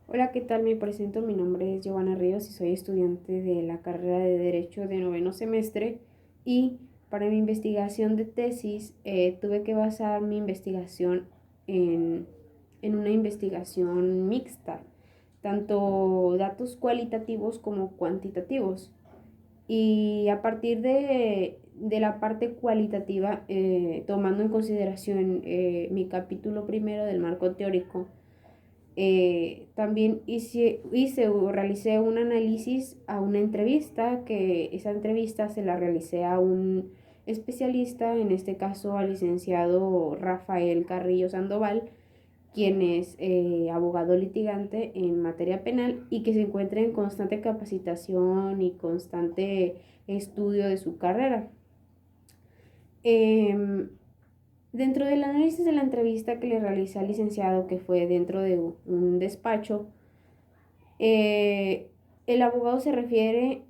Hola, ¿qué tal? Me presento, mi nombre es Giovanna Ríos y soy estudiante de la carrera de Derecho de noveno semestre y para mi investigación de tesis tuve que basar mi investigación en, en una investigación mixta, tanto datos cualitativos como cuantitativos. Y a partir de la parte cualitativa, tomando en consideración mi capítulo primero del marco teórico, también hice o realicé un análisis a una entrevista, que esa entrevista se la realicé a un especialista, en este caso al licenciado Rafael Carrillo Sandoval, quien es abogado litigante en materia penal y que se encuentra en constante capacitación y constante estudio de su carrera. Eh, Dentro del análisis de la entrevista que le realicé al licenciado, que fue dentro de un despacho, eh, el abogado se refiere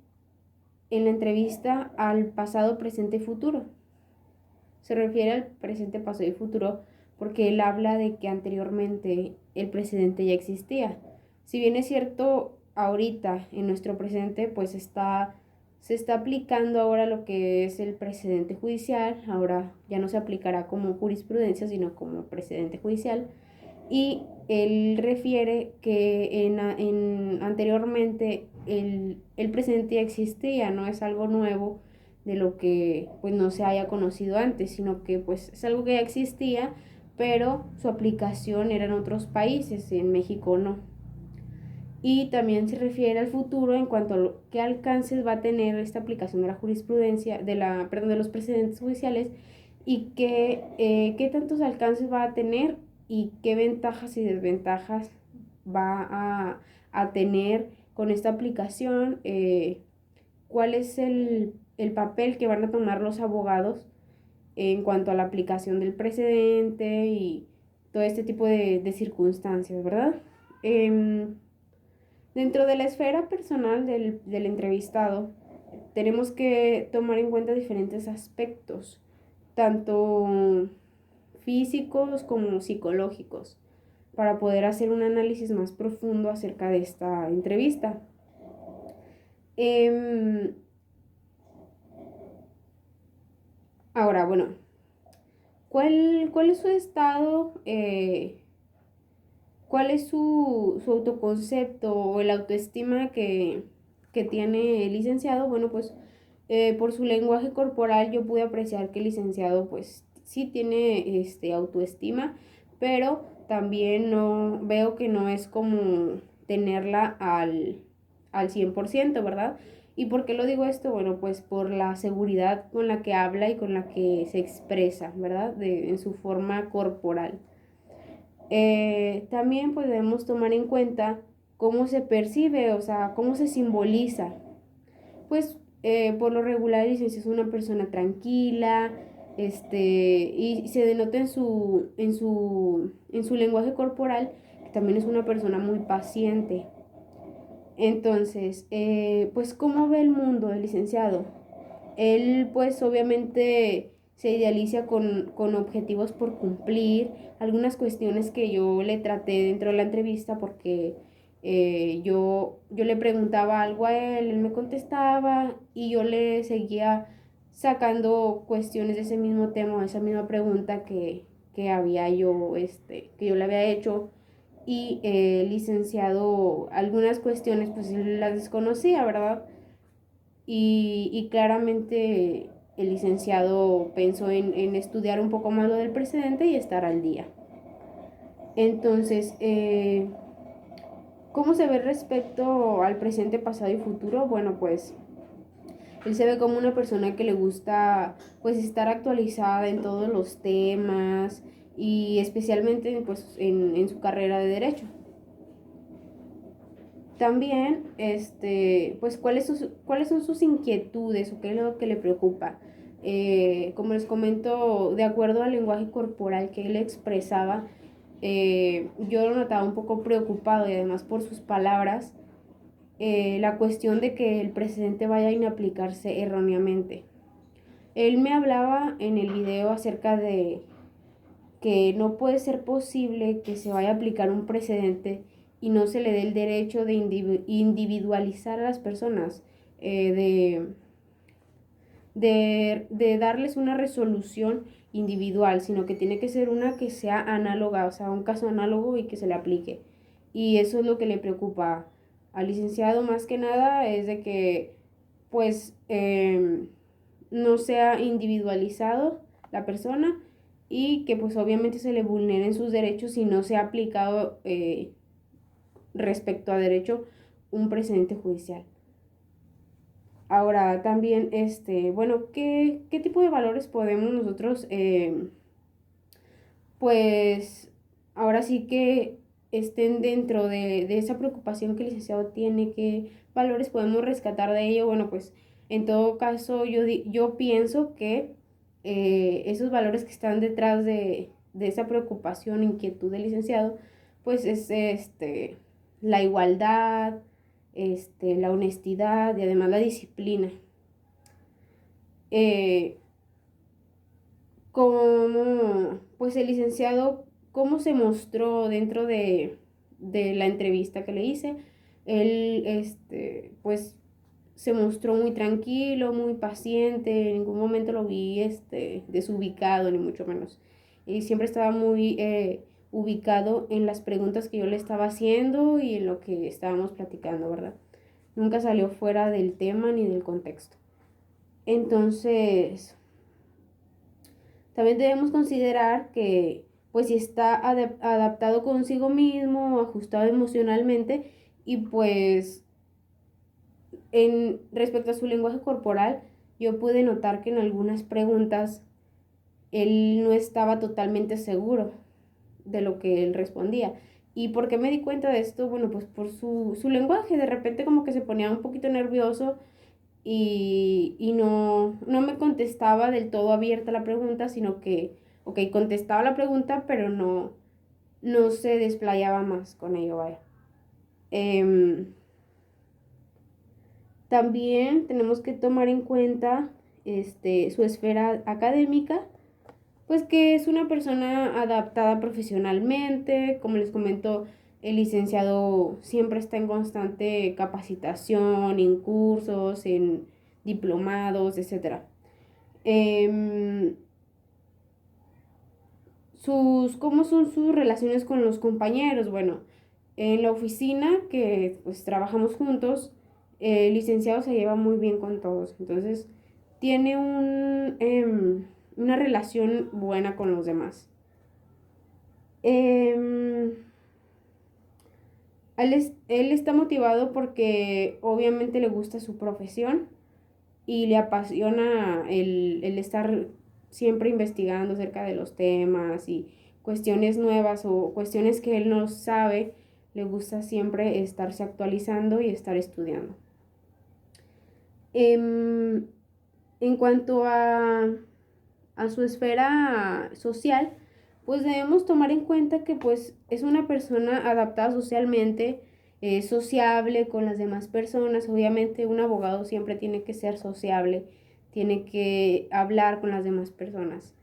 en la entrevista al pasado, presente y futuro. Se refiere al presente, pasado y futuro porque él habla de que anteriormente el presidente ya existía. Si bien es cierto, ahorita en nuestro presente pues se está aplicando ahora lo que es el precedente judicial. Ahora ya no se aplicará como jurisprudencia sino como precedente judicial, y él refiere que anteriormente el presente ya existía, no es algo nuevo de lo que pues no se haya conocido antes, sino que pues es algo que ya existía, pero su aplicación era en otros países, en México no. Y también se refiere al futuro en cuanto a qué alcances va a tener esta aplicación de la jurisprudencia, perdón, de los precedentes judiciales, y qué tantos alcances va a tener y qué ventajas y desventajas va a tener con esta aplicación, cuál es el papel que van a tomar los abogados en cuanto a la aplicación del precedente y todo este tipo de circunstancias, ¿verdad? Eh, Dentro de la esfera personal del entrevistado, tenemos que tomar en cuenta diferentes aspectos, tanto físicos como psicológicos, para poder hacer un análisis más profundo acerca de esta entrevista. Eh, Ahora, bueno, ¿cuál es su estado? ¿Cuál es su autoconcepto o el autoestima que tiene el licenciado? Bueno, pues por su lenguaje corporal yo pude apreciar que el licenciado pues sí tiene autoestima, pero también no veo que no es como tenerla al 100%, ¿verdad? ¿Y por qué lo digo esto? Bueno, pues por la seguridad con la que habla y con la que se expresa, ¿verdad? En su forma corporal. También pues debemos tomar en cuenta cómo se percibe, o sea, cómo se simboliza. Pues por lo regular el licenciado es una persona tranquila, y se denota en su lenguaje corporal que también es una persona muy paciente. Entonces, pues ¿cómo ve el mundo el licenciado? Él pues obviamente se idealiza con objetivos por cumplir, algunas cuestiones que yo le traté dentro de la entrevista porque yo le preguntaba algo a él me contestaba y yo le seguía sacando cuestiones de ese mismo tema, de esa misma pregunta que yo le había hecho, y licenciado algunas cuestiones pues él las desconocía, ¿verdad? Y claramente el licenciado pensó en estudiar un poco más lo del precedente y estar al día. Entonces, ¿cómo se ve respecto al presente, pasado y futuro? Bueno, pues él se ve como una persona que le gusta pues estar actualizada en todos los temas y especialmente pues en su carrera de derecho. También, pues, cuáles son sus inquietudes o qué es lo que le preocupa. Como les comento, de acuerdo al lenguaje corporal que él expresaba, yo lo notaba un poco preocupado y además por sus palabras, la cuestión de que el precedente vaya a inaplicarse erróneamente. Él me hablaba en el video acerca de que no puede ser posible que se vaya a aplicar un precedente y no se le dé el derecho de individualizar a las personas, de darles una resolución individual, sino que tiene que ser una que sea análoga, o sea, un caso análogo y que se le aplique. Y eso es lo que le preocupa al licenciado más que nada, es de que pues no sea individualizado la persona y que pues obviamente se le vulneren sus derechos si no se ha aplicado respecto a derecho un precedente judicial. Ahora también, bueno, ¿qué tipo de valores podemos nosotros, pues, ahora sí que estén dentro de esa preocupación que el licenciado tiene? ¿Qué valores podemos rescatar de ello? Bueno, pues, en todo caso, yo pienso que esos valores que están detrás de esa preocupación, inquietud del licenciado, pues es la igualdad, la honestidad y además la disciplina. eh, Como pues el licenciado, cómo se mostró dentro de la entrevista que le hice. Él, pues se mostró muy tranquilo, muy paciente, en ningún momento lo vi, desubicado, ni mucho menos. Y siempre estaba muy ubicado en las preguntas que yo le estaba haciendo y en lo que estábamos platicando, ¿verdad? Nunca salió fuera del tema ni del contexto. Entonces, también debemos considerar que pues si está adaptado consigo mismo, ajustado emocionalmente y pues en respecto a su lenguaje corporal, yo pude notar que en algunas preguntas él no estaba totalmente seguro de lo que él respondía. ¿Y por qué me di cuenta de esto? Bueno, pues por su lenguaje, de repente como que se ponía un poquito nervioso y no me contestaba del todo abierta la pregunta, sino que, ok, contestaba la pregunta, pero no se desplayaba más con ello, vaya. Em, También tenemos que tomar en cuenta su esfera académica, pues que es una persona adaptada profesionalmente. Como les comento, el licenciado siempre está en constante capacitación, en cursos, en diplomados, etcétera. Eh, ¿Cómo son sus relaciones con los compañeros? Bueno, en la oficina que pues trabajamos juntos, el licenciado se lleva muy bien con todos, entonces tiene una relación buena con los demás. Em, él está motivado porque obviamente le gusta su profesión y le apasiona el estar siempre investigando acerca de los temas y cuestiones nuevas o cuestiones que él no sabe, le gusta siempre estarse actualizando y estar estudiando. Em, en cuanto a su esfera social, pues debemos tomar en cuenta que pues es una persona adaptada socialmente, sociable con las demás personas. Obviamente un abogado siempre tiene que ser sociable, tiene que hablar con las demás personas.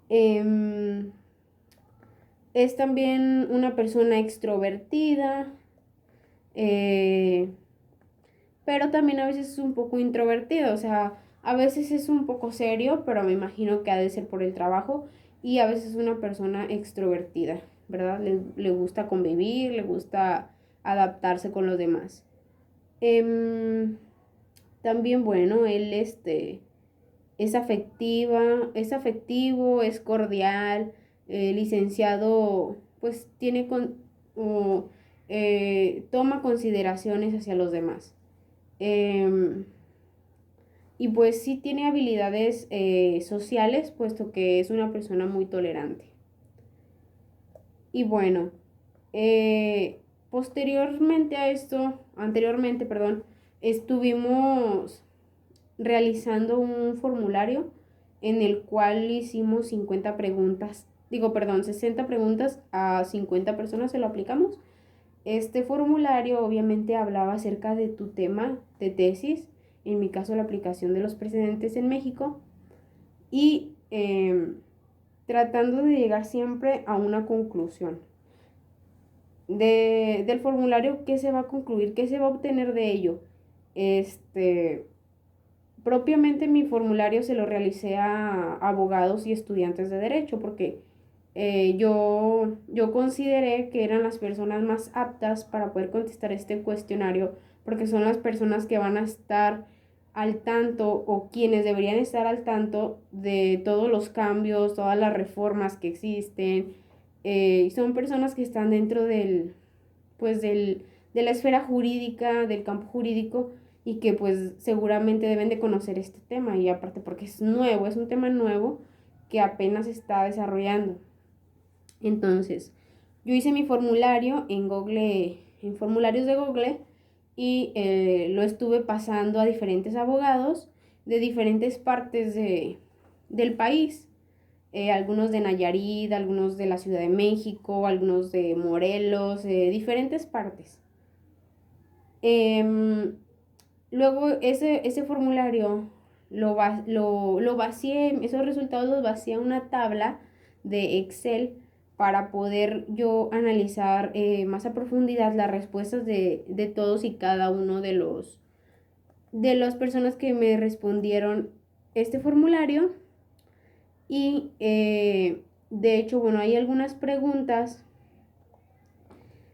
Em, es también una persona extrovertida, eh, pero también a veces es un poco introvertido, o sea, a veces es un poco serio, pero me imagino que ha de ser por el trabajo, y a veces es una persona extrovertida, ¿verdad? Le gusta convivir, le gusta adaptarse con los demás. Em, También, bueno, él es afectivo, es cordial, licenciado, pues tiene toma consideraciones hacia los demás. Em, y pues sí tiene habilidades sociales, puesto que es una persona muy tolerante. Y bueno, eh, anteriormente, perdón, estuvimos realizando un formulario en el cual hicimos 50 preguntas, 60 preguntas a 50 personas, se lo aplicamos. Este formulario obviamente hablaba acerca de tu tema de tesis, en mi caso la aplicación de los precedentes en México, y tratando de llegar siempre a una conclusión. del formulario, ¿qué se va a concluir? ¿Qué se va a obtener de ello? Este, propiamente mi formulario se lo realicé a abogados y estudiantes de derecho porque yo consideré que eran las personas más aptas para poder contestar este cuestionario porque son las personas que van a estar al tanto o quienes deberían estar al tanto de todos los cambios, todas las reformas que existen. Son personas que están dentro pues de la esfera jurídica, del campo jurídico y que pues seguramente deben de conocer este tema y aparte porque es nuevo, es un tema nuevo que apenas se está desarrollando. Entonces, yo hice mi formulario en Google, en formularios de Google y lo estuve pasando a diferentes abogados de diferentes partes del país. Algunos de Nayarit, algunos de la Ciudad de México, algunos de Morelos, diferentes partes. Luego ese formulario lo vacié, esos resultados los vacié a una tabla de Excel para poder yo analizar más a profundidad las respuestas de todos y cada uno de las personas que me respondieron este formulario. Y de hecho, bueno, hay algunas preguntas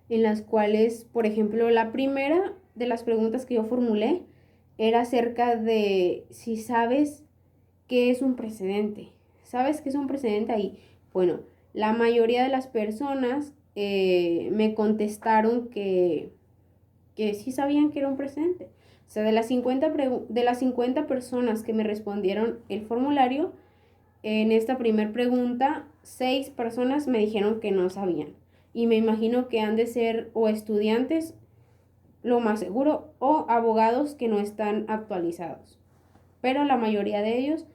en las cuales, por ejemplo, la primera de las preguntas que yo formulé era acerca de si sabes qué es un precedente. ¿Sabes qué es un precedente ahí? Bueno, la mayoría de las personas me contestaron que sí sabían que era un precedente. O sea, de las 50 personas que me respondieron el formulario, en esta primera pregunta, 6 personas me dijeron que no sabían. Y me imagino que han de ser o estudiantes, lo más seguro, o abogados que no están actualizados. Pero la mayoría de ellos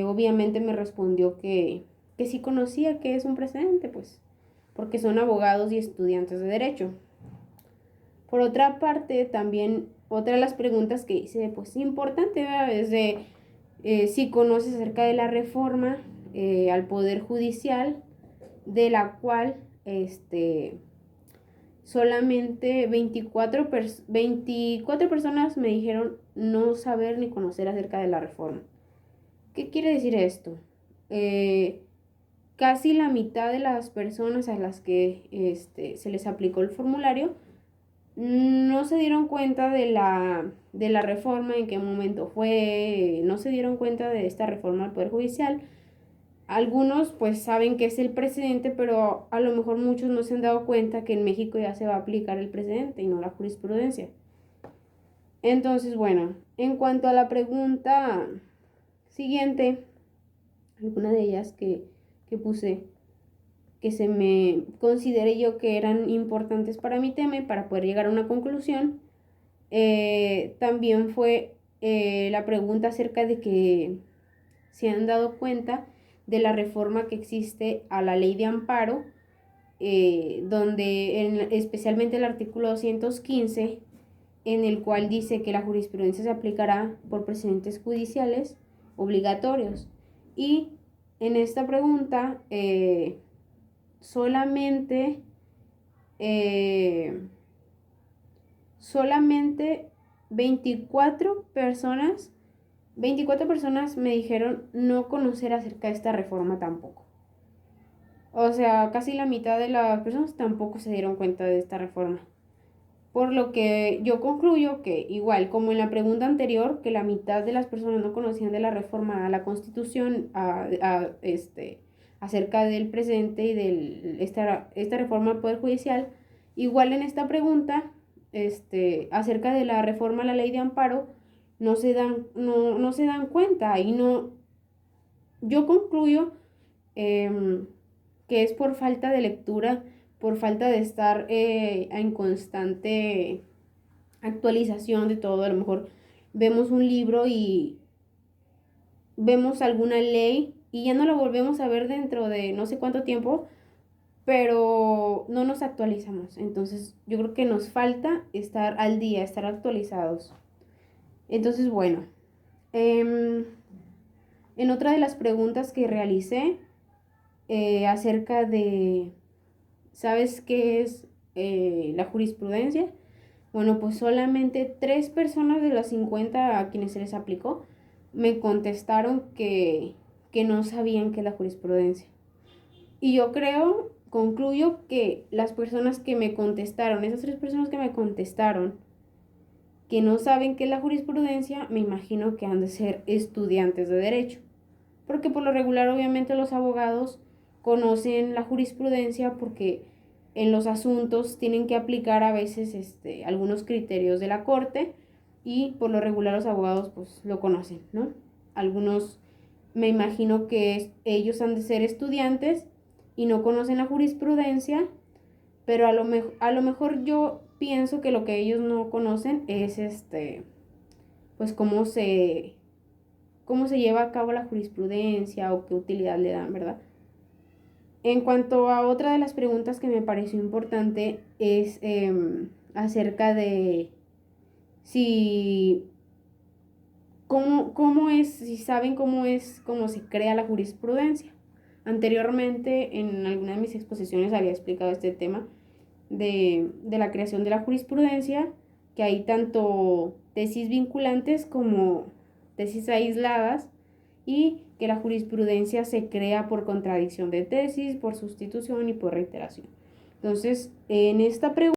obviamente me respondió que sí conocía que es un precedente, pues, porque son abogados y estudiantes de derecho. Por otra parte, también otra de las preguntas que hice, pues importante, ¿verdad? Es de si conoces acerca de la reforma al Poder Judicial, de la cual solamente 24 personas me dijeron no saber ni conocer acerca de la reforma. ¿Qué quiere decir esto? Casi la mitad de las personas a las que se les aplicó el formulario no se dieron cuenta de la reforma, en qué momento fue, no se dieron cuenta de esta reforma al Poder Judicial. Algunos pues saben que es el precedente, pero a lo mejor muchos no se han dado cuenta que en México ya se va a aplicar el precedente y no la jurisprudencia. Entonces, bueno, en cuanto a la pregunta siguiente, alguna de ellas que puse, que se me considere yo que eran importantes para mi tema y para poder llegar a una conclusión, también fue la pregunta acerca de que se han dado cuenta de la reforma que existe a la ley de amparo, donde especialmente el artículo 215, en el cual dice que la jurisprudencia se aplicará por precedentes judiciales obligatorios. Y en esta pregunta solamente eh, solamente 24 personas 24 personas me dijeron no conocer acerca de esta reforma tampoco. O sea, casi la mitad de las personas tampoco se dieron cuenta de esta reforma. Por lo que yo concluyo que igual como en la pregunta anterior, que la mitad de las personas no conocían de la reforma a la Constitución, acerca del presente y de esta reforma al Poder Judicial, igual en esta pregunta, acerca de la reforma a la ley de amparo, no se dan cuenta y no, yo concluyo que es por falta de lectura, por falta de estar en constante actualización de todo. A lo mejor vemos un libro y vemos alguna ley y ya no la volvemos a ver dentro de no sé cuánto tiempo, pero no nos actualizamos. Entonces yo creo que nos falta estar al día, estar actualizados. Entonces, bueno, en otra de las preguntas que realicé acerca de, ¿sabes qué es la jurisprudencia. Bueno, pues solamente 3 personas de las 50 a quienes se les aplicó me contestaron que no sabían qué es la jurisprudencia. Y yo concluyo que las personas que me contestaron, esas 3 personas que me contestaron, que no saben qué es la jurisprudencia, me imagino que han de ser estudiantes de derecho. Porque por lo regular, obviamente, los abogados conocen la jurisprudencia porque en los asuntos tienen que aplicar a veces algunos criterios de la corte, y por lo regular los abogados pues lo conocen, ¿no? Algunos me imagino que ellos han de ser estudiantes y no conocen la jurisprudencia, pero a lo mejor yo pienso que lo que ellos no conocen es pues cómo se lleva a cabo la jurisprudencia o qué utilidad le dan, ¿verdad? En cuanto a otra de las preguntas que me pareció importante es acerca de si si saben cómo se crea la jurisprudencia. Anteriormente, en alguna de mis exposiciones había explicado este tema de la creación de la jurisprudencia, que hay tanto tesis vinculantes como tesis aisladas, y que la jurisprudencia se crea por contradicción de tesis, por sustitución y por reiteración. Entonces, en esta pregunta